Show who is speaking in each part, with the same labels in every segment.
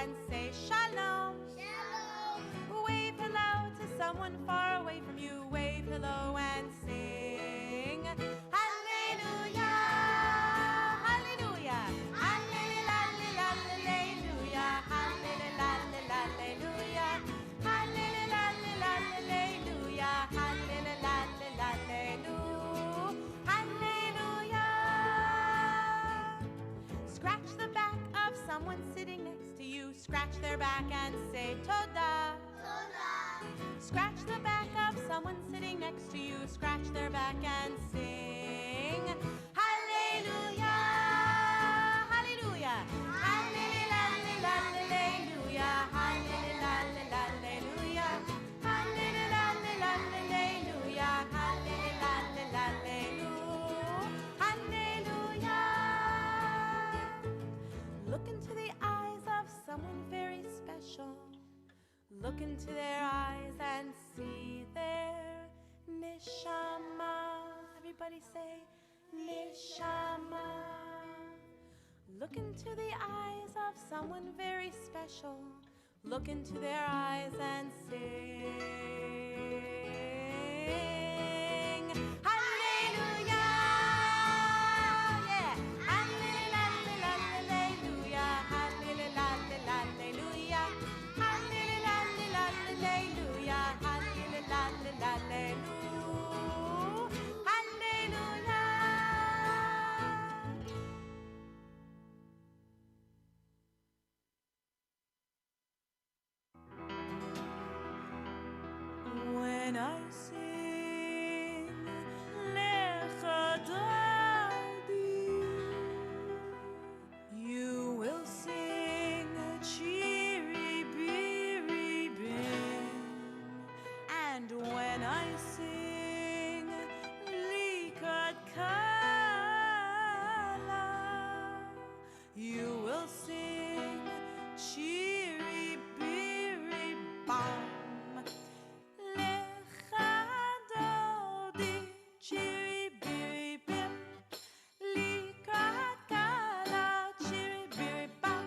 Speaker 1: and say shalom.
Speaker 2: Shalom.
Speaker 1: Wave hello to someone far away from you. Wave hello and sing hallelujah, hallelujah, hallelujah, hallelujah, hallelujah, hallelujah, hallelujah. Scratch the back of someone sitting next to you. Scratch their back and say toda.
Speaker 2: Toda.
Speaker 1: Scratch the back of someone sitting next to you. Scratch their back and sing hallelujah, hallelujah, hallelujah, hallelujah, hallelujah, hallelujah, hallelujah, hallelujah. Look into the eyes of someone very special. Look into their eyes and see their neshama. Everybody say neshama. Look into the eyes of someone very special. Look into their eyes and sing hallelujah. Yeah. Hallelujah, hallelujah, hallelujah, hallelujah, when I sing Lecha Dadi, you will sing Chiri Biri Bim. And when I sing Likat Kala, you will sing Chiri Biri Bam. Lecha Dodi, Chiri Biri Bim. Likat Kala, Chiri Biri Bam.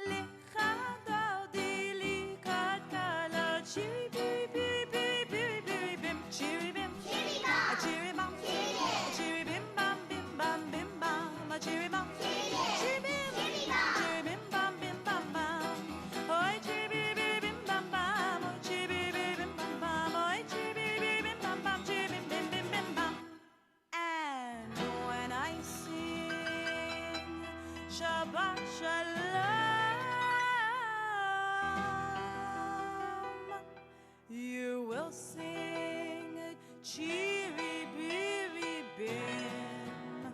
Speaker 1: Lecha Dodi, Likat Kala, Chiri Biri Biri Biri Biri Biri Bim. Chiri Bim,
Speaker 2: Chiri bam.
Speaker 1: a chiri bam,
Speaker 2: Chiri.
Speaker 1: a chiri bim bam bim bam bim bam, a chiri bam, chiri bim,
Speaker 2: Chiri bam.
Speaker 1: chiri bim bam bim bam bam. Oi chiri biri biri bim bam bam, oi chiri biri biri bim bam bam, oi chiri biri biri bim bam bam, chiri bim bim bim bim bam. And when I sing Shabbat Shalom, you will sing Chiri Biri Bim.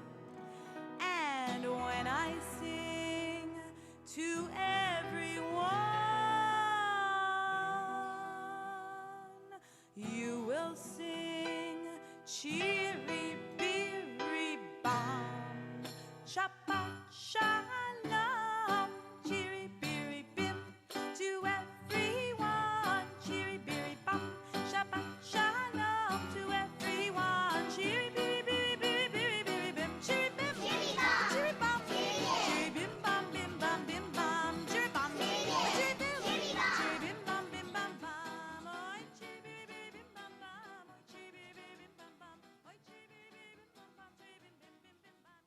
Speaker 1: And when I sing to everyone, you will sing Chiri Biri Bam. Shabbat Shalom, Chiri Biri Bim. To everyone, Chiri Biri Bam. Shabbat Shalom to everyone. Chiri Biri Biri Biri Biri Biri Bim. Chiri Bim,
Speaker 2: Chiri bam.
Speaker 1: Chiri Bam.
Speaker 2: Chiri.
Speaker 1: Chiri Bim Bam Bim Bam Bim Bam. Chiri Bam.
Speaker 2: Chiri.
Speaker 1: Chiri Bim.
Speaker 2: Chiri bam.
Speaker 1: Chiri Bim Bam Bim Bam Bam. Oi Chiri Biri Biri Bim Bam Bam. Oi Chiri Biri Biri Bim Bam Bam. Oi Chiri Biri Biri Bim Bam Bam. Chiri Bim Bim Bim Bim Bam.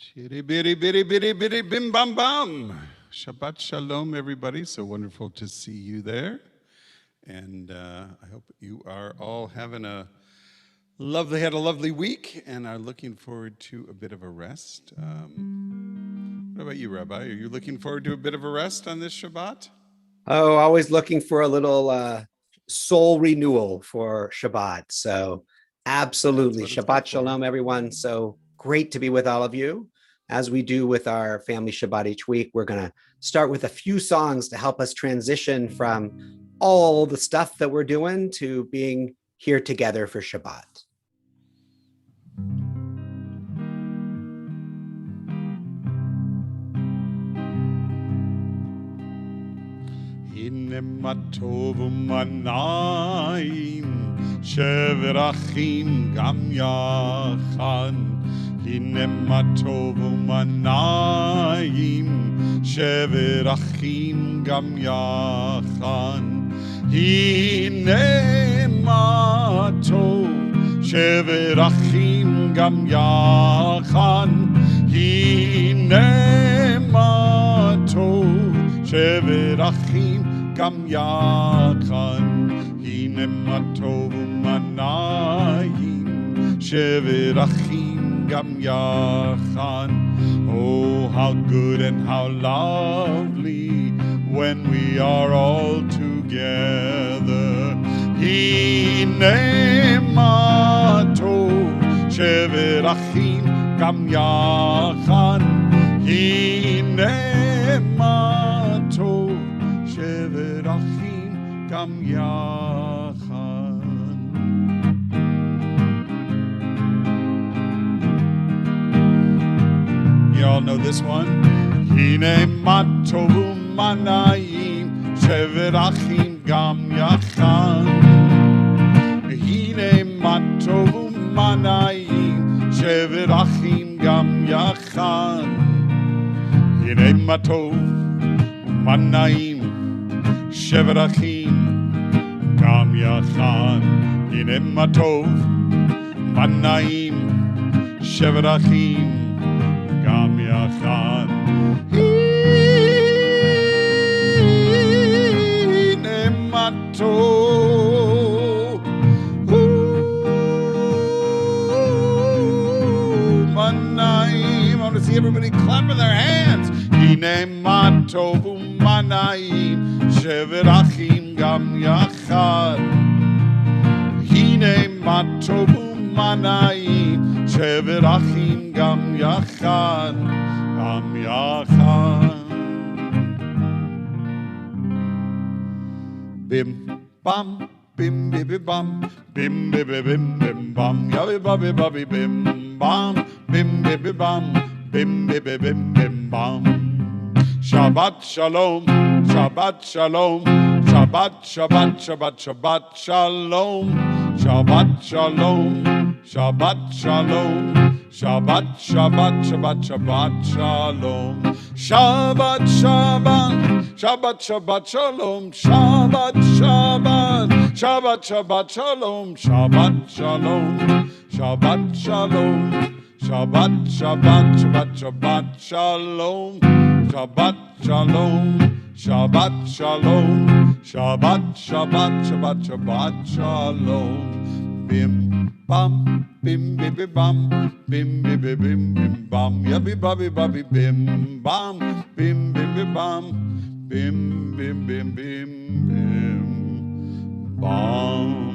Speaker 3: Chitty bitty bitty bitty bitty bim bam bam. Shabbat shalom, everybody. So wonderful to see you there. And I hope you are all having had a lovely week and are looking forward to a bit of a rest. What about you, Rabbi? Are you looking forward to a bit of a rest on this Shabbat?
Speaker 4: Oh, always looking for a little soul renewal for Shabbat. So absolutely.
Speaker 3: That's what it's
Speaker 4: Shabbat
Speaker 3: for.
Speaker 4: Shalom, everyone. So great to be with all of you. As we do with our family Shabbat each week, we're going to start with a few songs to help us transition from all the stuff that we're doing to being here together for Shabbat.
Speaker 3: Hine ma tov u'manayim שבר אחים גם יחד, הנה מה טוב ומה נעים, שבר אחים גם יחד, הנה מה טוב, שבר אחים גם יחד, הנה מה טוב, שבר אחים גם יחד, הנה מה טוב ומה נעים, שבר אחים גם יחד. Oh, how good and how lovely when we are all together. הנה מה טוב, שבר אחים גם יחד, הנה מה טוב, שבר אחים גם יחד. You all know this one? הנה מה טוב ומה נעים, שבר אחים גם יחד, הנה מה טוב ומה נעים, שבר אחים גם יחד, הנה מה טוב ומה נעים, שבר אחים גם יחד, הנה מה טוב ומה נעים, שבר אחים גם יחד, הנה מה טוב ומה נעים. I want to see everybody clapping their hands. הנה מה טוב ומה נעים, שבר אחים גם יחד, הנה מה טוב ומה נעים, שבר אחים גם יחד, גם יחד. Bim bam, bim bim bam, bim bim bim bim bam, ya bim bim bim bam, bim bim bam, bim bim bim bim bam. Shabbat shalom, Shabbat shalom, Shabbat Shabbat Shabbat Shabbat shalom, Shabbat shalom, Shabbat shalom, Shabbat Shabbat Shabbat Shabbat shalom, Shabbat Shabbat Shabbat Shabbat shalom, Shabbat Shabbat Shabbat Shabbat shalom, Shabbat shalom, Shabbat shalom, Shabbat Shabbat Shabbat Shabbat shalom, Shabbat shalom, Shabbat shalom, Shabbat Shabbat Shabbat Shabbat shalom. Bim bam, bim bim bim bam, bim bim bim bim bim bam, ya bim bam bim bam, bim bim bim bam, bim bim bim bim bim bam.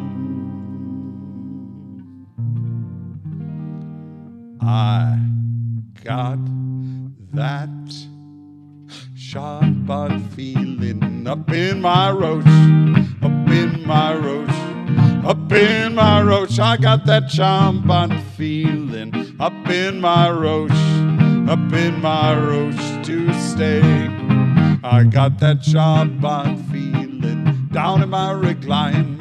Speaker 3: I got that Shabbat feeling up in my roach, up in my roach, up in my roach. I got that Shabbat feeling up in my roach to stay. I got that Shabbat feeling down in my recline,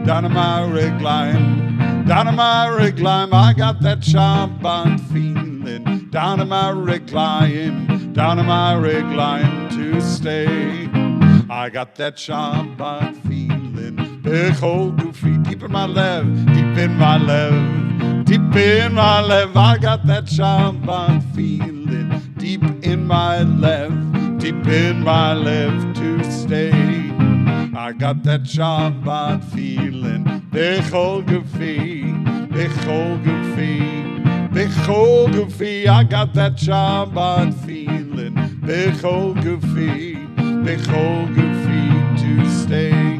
Speaker 3: down in my recline, down in my recline. I got that Shabbat feeling down in my recline, down in my recline to stay. I got that Shabbat feeling, big old goofy, deep in my left, deep in my left, deep in my left. I got that Shabbat feeling, deep in my left, deep in my left to stay. I got that Shabbat feeling, big old goofy, big old goofy, big old goofy. I got that Shabbat feeling, big old goofy to stay.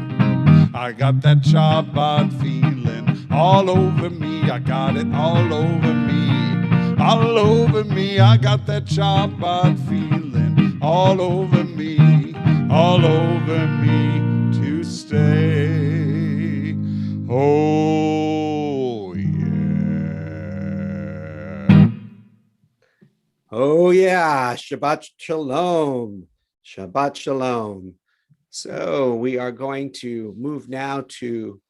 Speaker 3: I got that Shabbat feeling all over me. I got it all over me, all over me. I got that Shabbat feeling all over me, all over me to stay. Oh yeah.
Speaker 4: Oh yeah, Shabbat Shalom, Shabbat Shalom. So we are going to move now to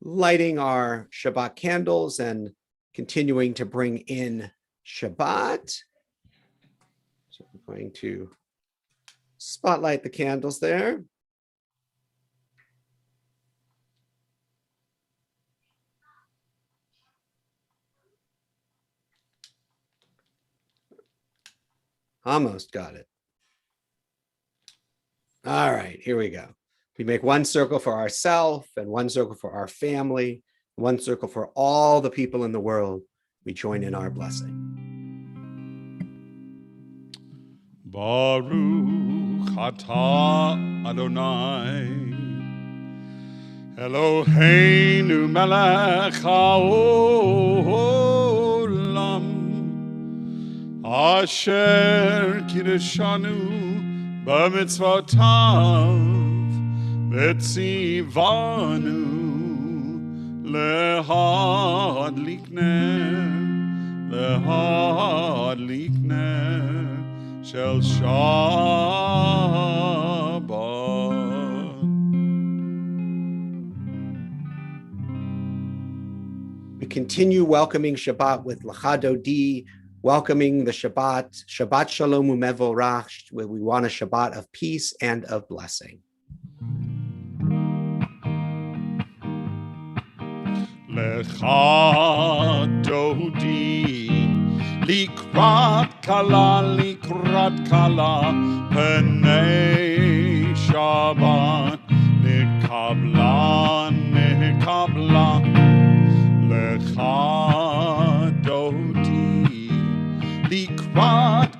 Speaker 4: lighting our Shabbat candles and continuing to bring in Shabbat. So I'm going to spotlight the candles there. Almost got it. All right, here we go. We make one circle for ourselves and one circle for our family, one circle for all the people in the world. We join in our blessing.
Speaker 3: Baruch atah Adonai Eloheinu melech haolam asher kiddushanu b'mitzvotav v'tzivanu lehadlik ner shel Shabbat.
Speaker 4: We continue welcoming Shabbat with Lecha Dodi, welcoming the Shabbat, Shabbat Shalom Umevorach, where we want a Shabbat of peace and of blessing.
Speaker 3: Lecha Dodi, Likrat kala, Penei Shabbat, Nekabla, Lecha Dodi, Likrat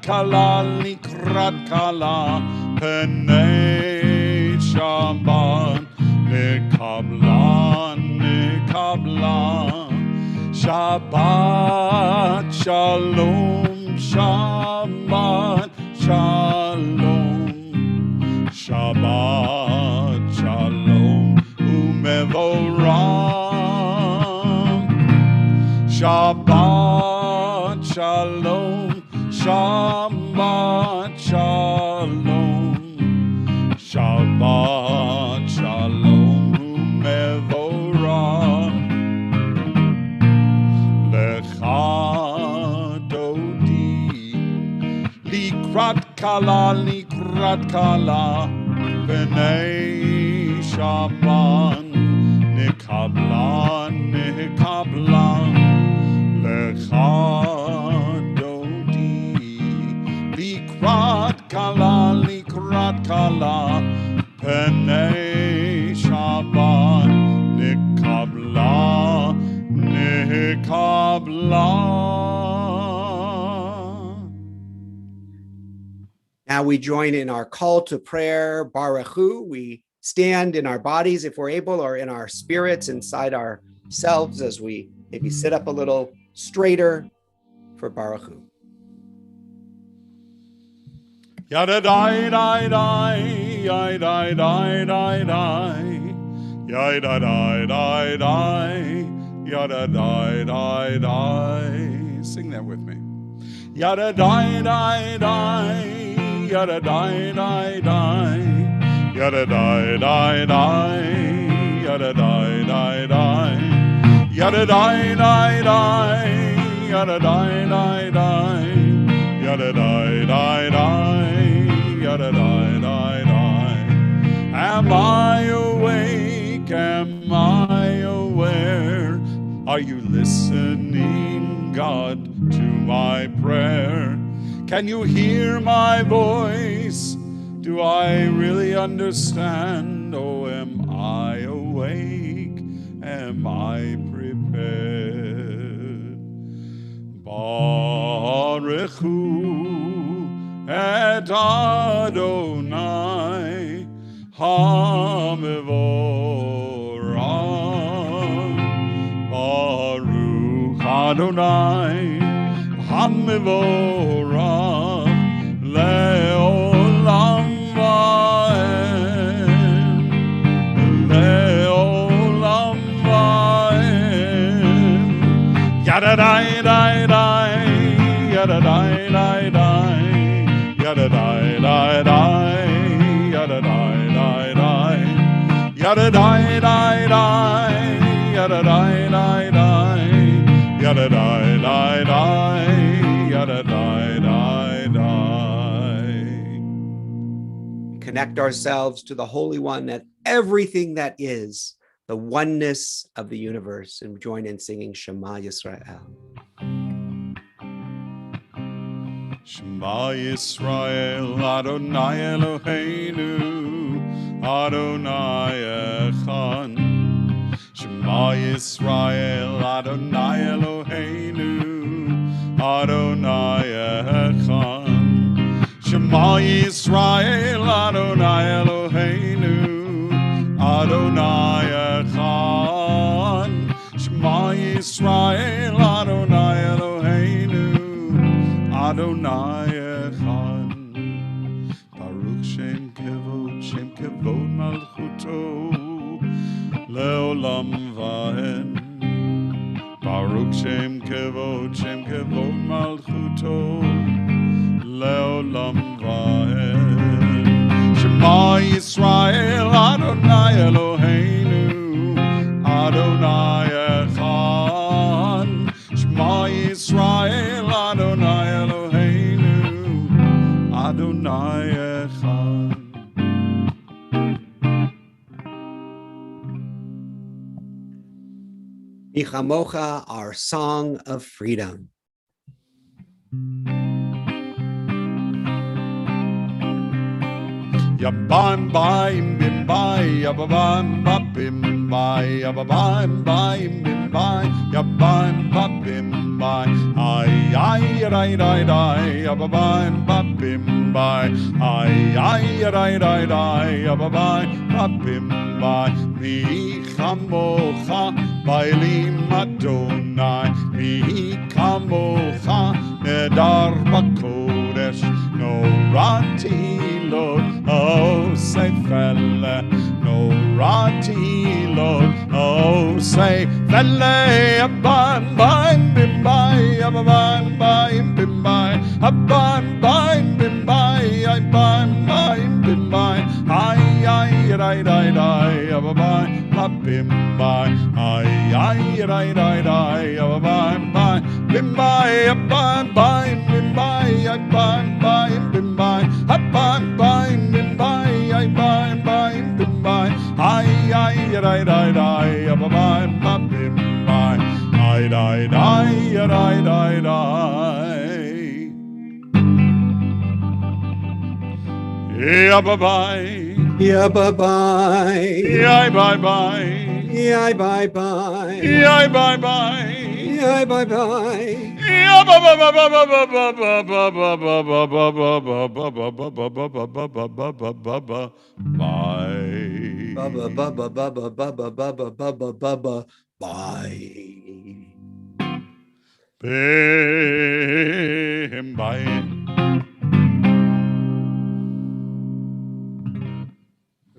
Speaker 3: kala, Penei Shabbat, Nekabla, Shabbat Shalom, Shabbat Shalom, Shabbat Shalom, Umevorach, Shabbat Shalom, Shabbat Shalom, Shabbat Shalom, Umevorach. Likrat kala, Penei Shabbat, Nekabla, Lecha Dodi. Likrat kala, Penei Shabbat, Nekabla.
Speaker 4: Now we join in our call to prayer, Baruch Hu. We stand in our bodies if we're able, or in our spirits inside ourselves as we maybe sit up a little straighter for Baruch Hu.
Speaker 3: Yada dai dai dai, yai dai dai dai dai, yai dai dai dai dai, yada dai dai dai. Sing that with me. Yada dai dai dai. Yada dai dai dai, yada dai dai dai, yada dai dai dai, yada dai dai dai, yada dai dai dai, yada dai dai dai, yada dai dai dai. Am I awake? Am I aware? Are you listening, God, to my prayer? Can you hear my voice? Do I really understand? Oh, am I awake? Am I prepared? Baruch Hu et Adonai HaMevorach. Baruch Adonai HaMevorach le'olam va'ed, le'olam va'ed. Yada dai dai dai, yada dai dai dai, yada dai dai dai, yada dai dai dai, yada dai dai dai, yada die die die, yada die die die, yada die die die.
Speaker 4: Connect ourselves to the Holy One at everything that is, the oneness of the universe, and join in singing Shema Yisrael.
Speaker 3: Shema Yisrael, Adonai Eloheinu, Adonai Echad. Shema Yisrael, Adonai Eloheinu, Adonai Echad. Shema Yisrael, Adonai Eloheinu, Adonai Echad. Shema Yisrael, Adonai Eloheinu, Adonai Echad. Baruch Shem Kevod Malchuto, Leolam Vahen. Baruch Shem Kevod Malchuto, Leolam Vahen. Shema Yisrael, Adonai Eloheinu, Adonai Echad. Shema Yisrael, Adonai Eloheinu, Adonai Echad.
Speaker 4: Michamocha, our song of freedom.
Speaker 3: Yabam bim bim bai, yabam bim bai, yabam bim bai, yabam bim bai, ay ay ay ay ay, yabam bim bai, ay ay ay ay ay, yabam bim bai. Mi chamocha bailim Adonai, mi chamocha nedar bakodesh, no rati Lord, oh say fella, no rati Lord, oh say fella, aban bim bai, aban bim bai, aban bim bai, aban bim bai, ay ay ay ay ay, aban bim bai, ay ay ay ay ay, aban bim bai, aban bim bai, aban bim bai, aban bim bai, ay bim bai, ay ay ay ay ay, aban bim bai, ay ay ay ay ay. Yeah, bye-bye.
Speaker 4: Yeah, bye-bye.
Speaker 3: Yeah, bye-bye.
Speaker 4: Yeah, bye-bye.
Speaker 3: Yeah, bye-bye.
Speaker 4: Yeah, bye-bye.
Speaker 3: Yeah, bye.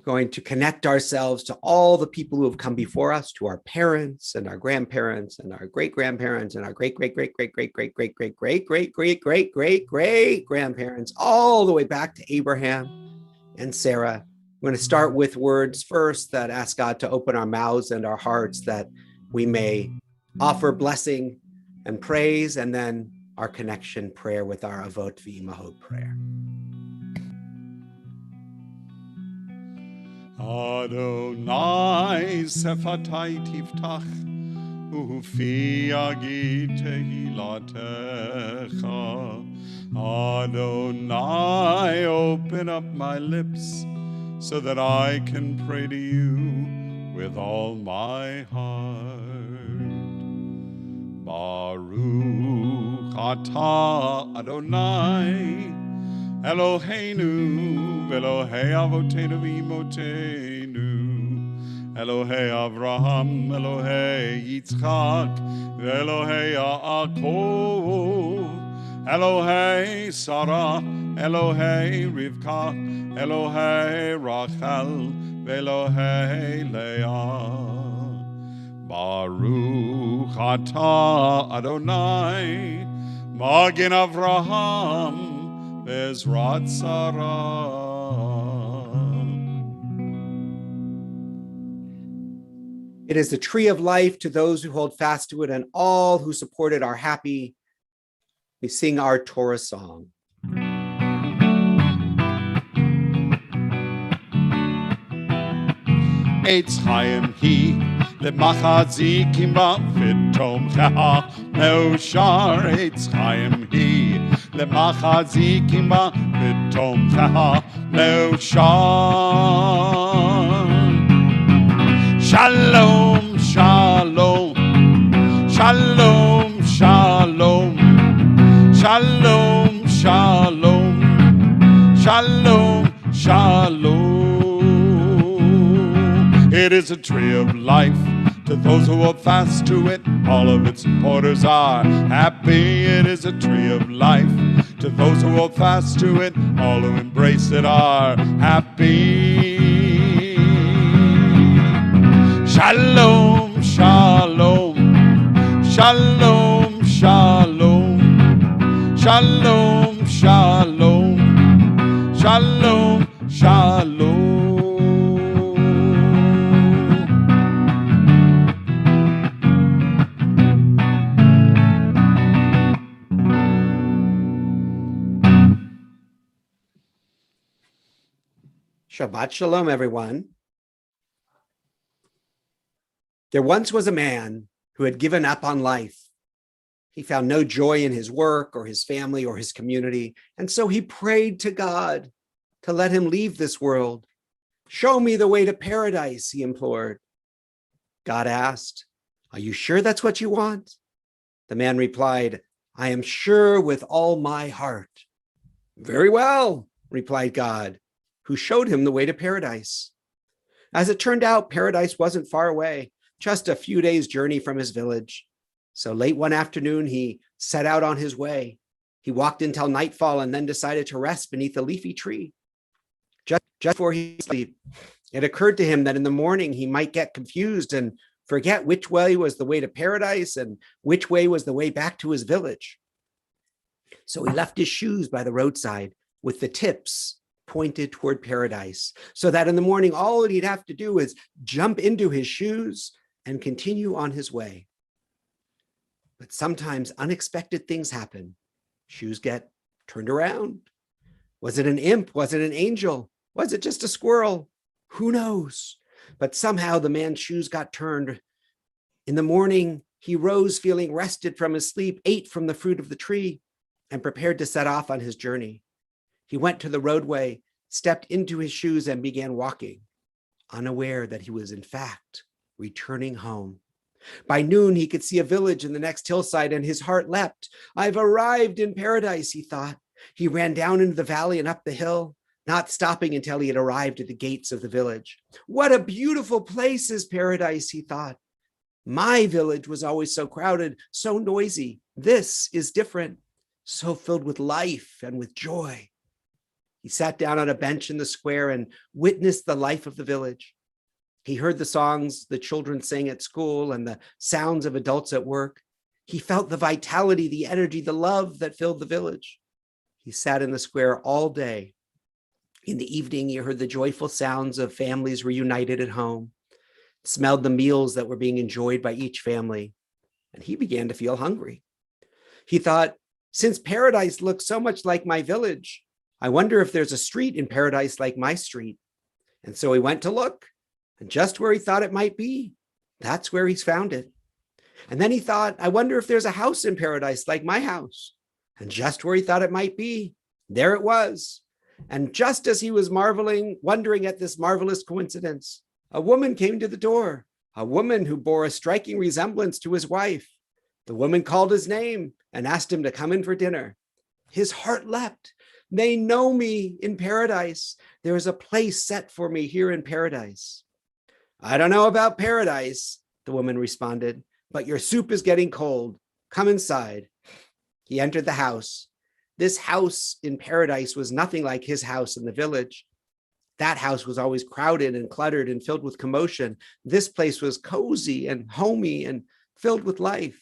Speaker 4: Going to connect ourselves to all the people who have come before us, to our parents and our grandparents and our great-grandparents and our great-great-great-great-great-great-great-great-great-great-great-grandparents, all the way back to Abraham and Sarah. We're going to start with words first that ask God to open our mouths and our hearts that we may offer blessing and praise, and then our connection prayer with our Avot V'Imahot prayer.
Speaker 3: Adonai sefatai tiftach, ufi yagid tehilatecha. Adonai, open up my lips so that I can pray to you with all my heart. Baruch atah Adonai, Eloheinu, Elohei Avotenu V'Imotenu, Elohei Avraham, Elohei Yitzchak, Elohei Yaakov, Elohei Sarah, Elohei Rivka, Elohei Rachel, Elohei Leah. Baruch atah Adonai, Magen Avraham, Bezrat Sarah.
Speaker 4: It is the tree of life to those who hold fast to it, and all who support it are happy. We sing our Torah song.
Speaker 3: Eitz Chaim hi lemachzikim ba v'tomcha meoshar. Eitz Chaim hi lemachzikim ba v'tomcha meoshar. Shalom, shalom, shalom, shalom, shalom, shalom, shalom, shalom. It is a tree of life to those who hold fast to it. All of its supporters are happy. It is a tree of life to those who hold fast to it. All who embrace it are happy. Shalom, shalom, shalom, shalom, shalom, shalom, shalom, shalom.
Speaker 4: Shabbat shalom, everyone. There once was a man who had given up on life. He found no joy in his work or his family or his community, and so he prayed to God to let him leave this world. Show me the way to paradise, he implored. God asked, "Are you sure that's what you want?" The man replied, "I am sure with all my heart." "Very well," replied God, who showed him the way to paradise. As it turned out, paradise wasn't far away, just a few days' journey from his village. So late one afternoon, he set out on his way. He walked until nightfall and then decided to rest beneath a leafy tree. Just before he slept, it occurred to him that in the morning he might get confused and forget which way was the way to paradise and which way was the way back to his village. So he left his shoes by the roadside with the tips pointed toward paradise, so that in the morning, all that he'd have to do is jump into his shoes and continue on his way. But sometimes unexpected things happen. Shoes get turned around. Was it an imp? Was it an angel? Was it just a squirrel? Who knows? But somehow the man's shoes got turned. In the morning, he rose feeling rested from his sleep, ate from the fruit of the tree, and prepared to set off on his journey. He went to the roadway, stepped into his shoes, and began walking, unaware that he was in fact returning home. By noon, he could see a village in the next hillside, and his heart leapt. "I've arrived in paradise," he thought. He ran down into the valley and up the hill, not stopping until he had arrived at the gates of the village. "What a beautiful place is paradise," he thought. "My village was always so crowded, so noisy. This is different, so filled with life and with joy." He sat down on a bench in the square and witnessed the life of the village. He heard the songs the children sang at school and the sounds of adults at work. He felt the vitality, the energy, the love that filled the village. He sat in the square all day. In the evening, he heard the joyful sounds of families reunited at home, smelled the meals that were being enjoyed by each family, and he began to feel hungry. He thought, since paradise looks so much like my village, I wonder if there's a street in paradise like my street. And so he went to look, and just where he thought it might be, that's where he's found it. And then he thought, I wonder if there's a house in paradise like my house. And just where he thought it might be, there it was. And just as he was wondering at this marvelous coincidence, a woman came to the door, a woman who bore a striking resemblance to his wife. The woman called his name and asked him to come in for dinner. His heart leapt. They know me in paradise. There is a place set for me here in paradise. I don't know about paradise, the woman responded, but your soup is getting cold. Come inside. He entered the house. This house in paradise was nothing like his house in the village. That house was always crowded and cluttered and filled with commotion. This place was cozy and homey and filled with life.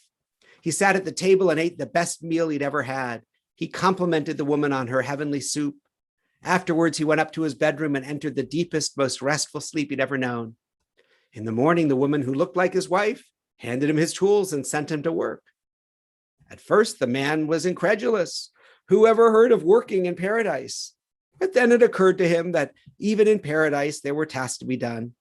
Speaker 4: He sat at the table and ate the best meal he'd ever had. He complimented the woman on her heavenly soup. Afterwards, he went up to his bedroom and entered the deepest, most restful sleep he'd ever known. In the morning, the woman who looked like his wife handed him his tools and sent him to work. At first, the man was incredulous. Who ever heard of working in paradise? But then it occurred to him that even in paradise, there were tasks to be done.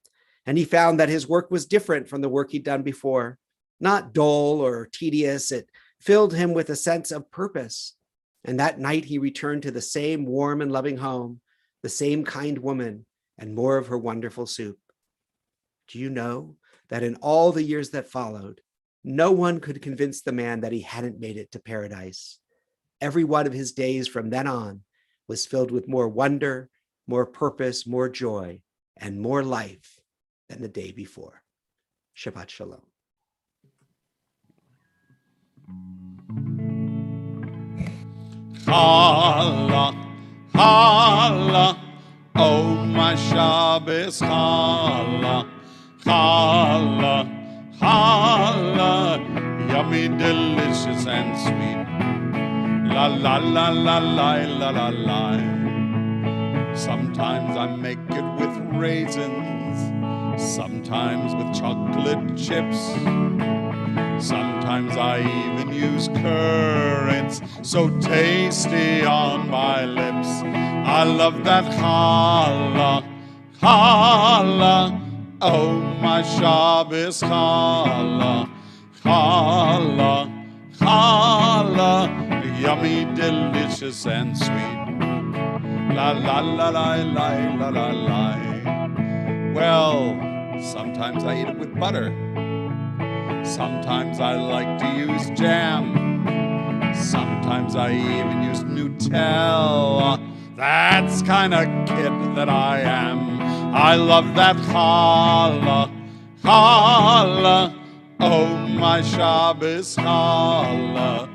Speaker 4: And he found that his work was different from the work he'd done before. Not dull or tedious, it filled him with a sense of purpose. And that night he returned to the same warm and loving home, the same kind woman, and more of her wonderful soup. Do you know that in all the years that followed, no one could convince the man that he hadn't made it to paradise? Every one of his days from then on was filled with more wonder, more purpose, more joy, and more life than the day before. Shabbat Shalom.
Speaker 3: Chala, chala, oh my Shabbos, chala, chala, chala, yummy, delicious, and sweet. La la la la la la la la. Sometimes I make it with raisins, sometimes with chocolate chips. Sometimes I even use currants, so tasty on my lips. I love that challah, challah, oh my Shabbos challah, challah, challah, yummy, delicious, and sweet. La la la la la la la la. Well, sometimes I eat it with butter. Sometimes I like to use jam. Sometimes I even use Nutella. That's kind of kid that I am. I love that challah, challah, oh my Shabbos challah,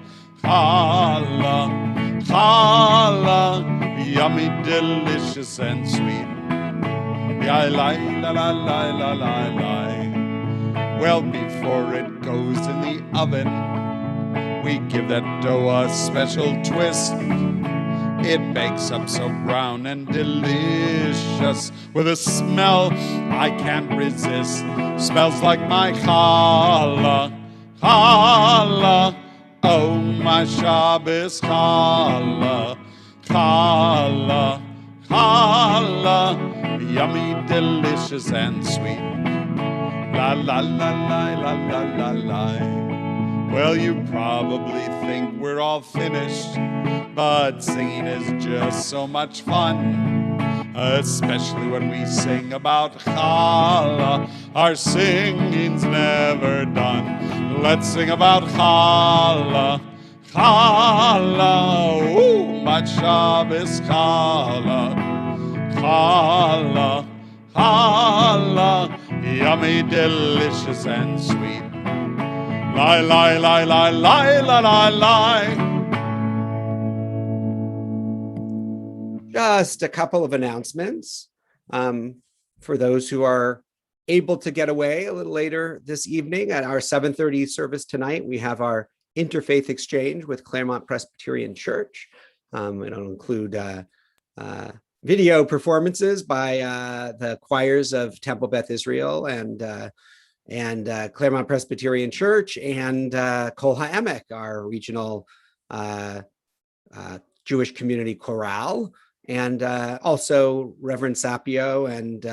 Speaker 3: challah, challah, yummy, delicious, and sweet. La la la la la la la la. Well, before it goes in the oven, we give that dough a special twist. It bakes up so brown and delicious, with a smell I can't resist. Smells like my challah, challah, oh my Shabbos challah, challah, challah, yummy, delicious, and sweet. La la la la la la la la. Well, you probably think we're all finished, but singing is just so much fun, especially when we sing about challah. Our singing's never done. Let's sing about challah, challah, ooh, my Shabbos challah, challah, challah, yummy, delicious, and sweet. Lie, lie, lie, lie, lie, lie, lie, lie.
Speaker 4: Just a couple of announcements. For those who are able to get away a little later this evening, at our 7:30 service tonight, we have our Interfaith exchange with Claremont Presbyterian Church. It'll include video performances by the choirs of Temple Beth Israel and Claremont Presbyterian Church, and Kol HaEmek, our regional Jewish community chorale, and also Reverend Sapio and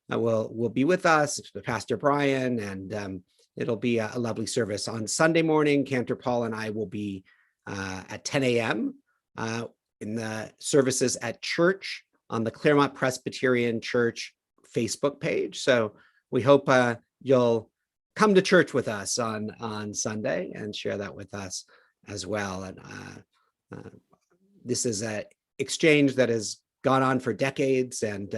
Speaker 4: will be with us, Pastor Brian, and it'll be a lovely service. On Sunday morning, Cantor Paul and I will be at 10 a.m. In the services at church on the Claremont Presbyterian Church Facebook page. So we hope you'll come to church with us on Sunday and share that with us as well. And this is an exchange that has gone on for decades, and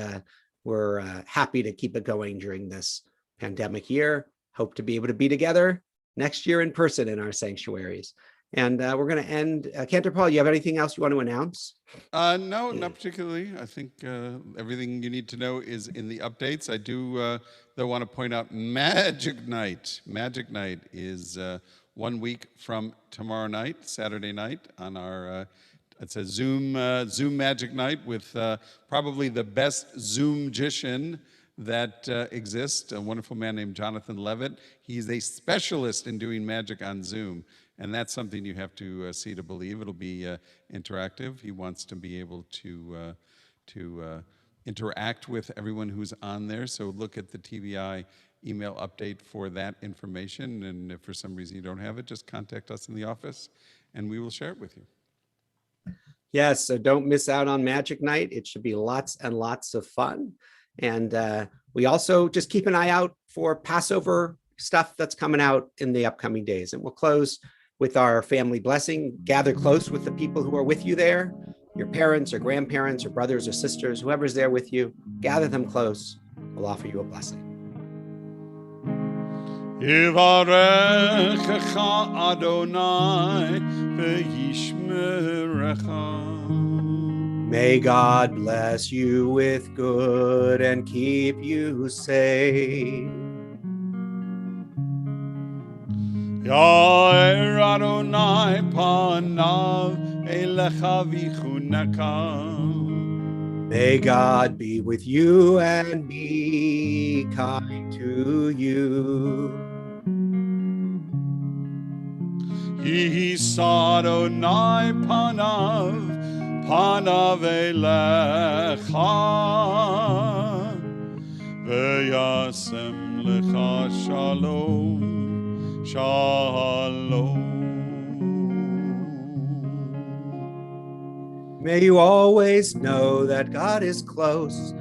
Speaker 4: we're happy to keep it going during this pandemic year. Hope to be able to be together next year in person in our sanctuaries. And we're going to end. Cantor Paul, you have anything else you want to announce?
Speaker 3: No, not particularly. I think everything you need to know is in the updates. I do, though, want to point out Magic Night. Magic Night is 1 week from tomorrow night, Saturday night, on our it's a Zoom Magic Night with probably the best Zoom-gician that exist. A wonderful man named Jonathan Levitt. He's a specialist in doing magic on Zoom, and that's something you have to see to believe. It'll be interactive. He wants to be able to interact with everyone who's on there. So look at the TBI email update for that information. And if for some reason you don't have it, just contact us in the office, and we will share it with you.
Speaker 4: Yes, so don't miss out on Magic Night. It should be lots and lots of fun. And we also just keep an eye out for Passover stuff that's coming out in the upcoming days. And we'll close with our family blessing. Gather close with the people who are with you there, your parents or grandparents or brothers or sisters, whoever's there with you. Gather them close. We'll offer you a blessing.
Speaker 3: Yivarechecha Adonai v'yishmerecha.
Speaker 4: May God bless you with good and keep you safe.
Speaker 3: Ya'er Adonai panav elecha v'chuneka.
Speaker 4: May God be with you and be kind to you.
Speaker 3: Yisa Adonai panav elecha v'yasem lecha shalom. Shalom.
Speaker 4: May you always know that God is close,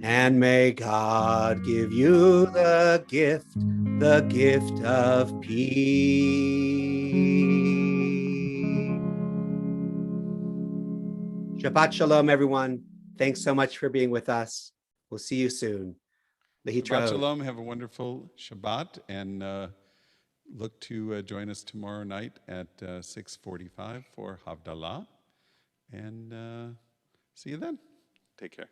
Speaker 4: and may God give you the gift of peace. Shabbat shalom, everyone. Thanks so much for being with us. We'll see you soon.
Speaker 3: Shabbat shalom. Have a wonderful Shabbat, and look to join us tomorrow night at 6:45 for Havdalah. And see you then. Take care.